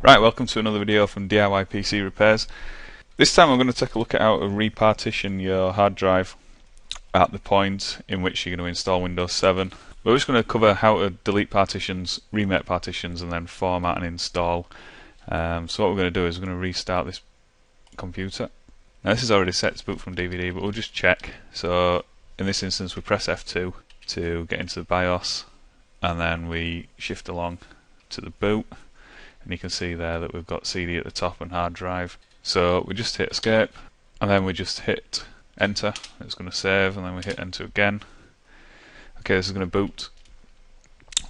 Right, welcome to another video from DIY PC Repairs. This time I'm going to take a look at how to repartition your hard drive at the point in which you're going to install Windows 7. We're just going to cover how to delete partitions, remake partitions, and then format and install. So what we're going to do is we're going to restart this computer. Now this is already set to boot from DVD, but we'll just check. So in this instance we press F2 to get into the BIOS, and then we shift along to the boot. And you can see there that we've got CD at the top and hard drive. So we just hit escape, and then we just hit enter. It's going to save, and then we hit enter again. Okay, this is going to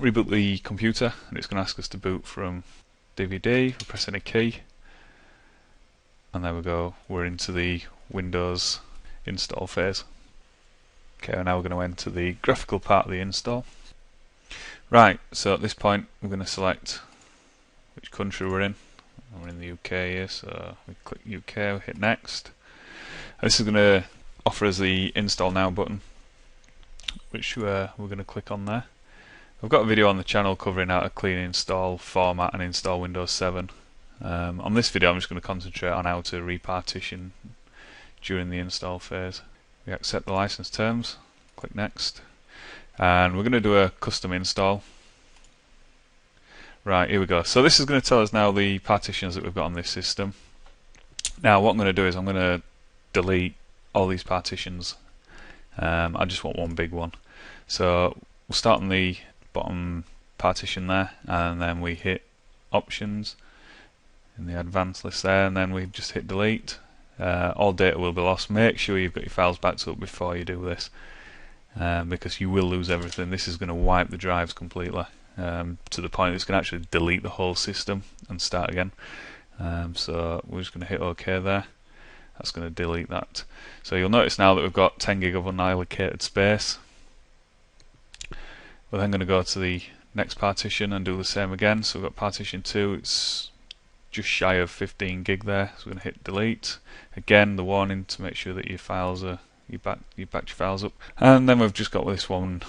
reboot the computer, and it's going to ask us to boot from DVD. We press any key, and there we go. We're into the Windows install phase. Okay, and now we're going to enter the graphical part of the install. Right, so at this point we're going to select which country we're in. We're in the UK here, so we click UK, we hit next. And this is going to offer us the install now button, which we're going to click on there. I've got a video on the channel covering how to clean, install, format and install Windows 7. On this video I'm just going to concentrate on how to repartition during the install phase. We accept the license terms, click next, and we're going to do a custom install. Right, here we go. So this is going to tell us now the partitions that we've got on this system. Now what I'm going to do is I'm going to delete all these partitions. I just want one big one. So we'll start on the bottom partition there, and then we hit options in the advanced list there, and then we just hit delete. All data will be lost. Make sure you've got your files backed up before you do this, because you will lose everything. This is going to wipe the drives completely. To the point it's going to actually delete the whole system and start again. So we're just going to hit OK there. That's going to delete that. So you'll notice now that we've got 10 gig of unallocated space. We're then going to go to the next partition and do the same again. So we've got partition 2, it's just shy of 15 gig there. So we're going to hit delete. Again, the warning to make sure that your files are you backed your files up. And then we've just got this one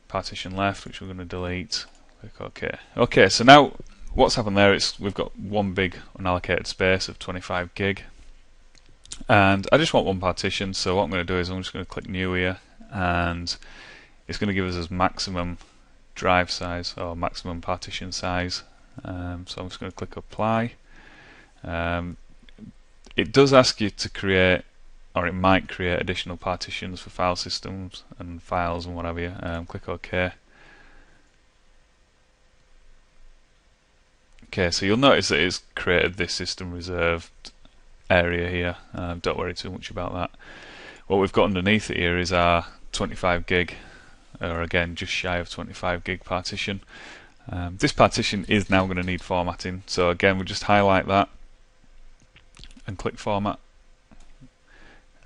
partition left, which we're going to delete. Click OK. Okay, so now what's happened there is we've got one big unallocated space of 25 gig, and I just want one partition. So what I'm going to do is I'm just going to click new here, and it's going to give us maximum drive size or maximum partition size. So I'm just going to click apply. It does ask you to create, or it might create, additional partitions for file systems and files and whatever you. Click OK. Okay, so you'll notice that it's created this system reserved area here. Don't worry too much about that. What we've got underneath it here is our 25 gig, or again just shy of 25 gig partition. This partition is now going to need formatting, so again we'll just highlight that and click format,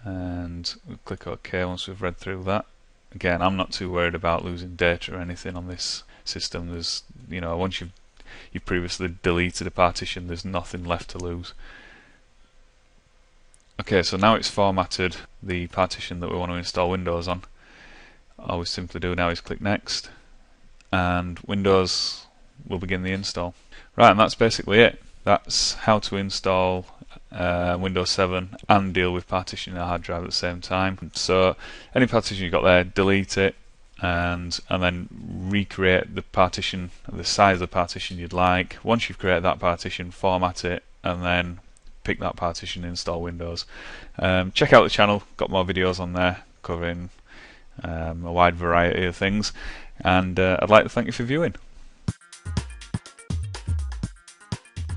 and we'll click OK once we've read through that. Again, I'm not too worried about losing data or anything on this system. There's, once you've previously deleted a partition, there's nothing left to lose. Okay, so now it's formatted the partition that we want to install Windows on. All we simply do now is click next, and Windows will begin the install. Right, and that's basically it. That's how to install Windows 7 and deal with partitioning a hard drive at the same time. So any partition you've got there, delete it, and then recreate the partition, the size of the partition you'd like. Once you've created that partition, format it, and then pick that partition and install Windows. Check out the channel, got more videos on there covering a wide variety of things, and I'd like to thank you for viewing.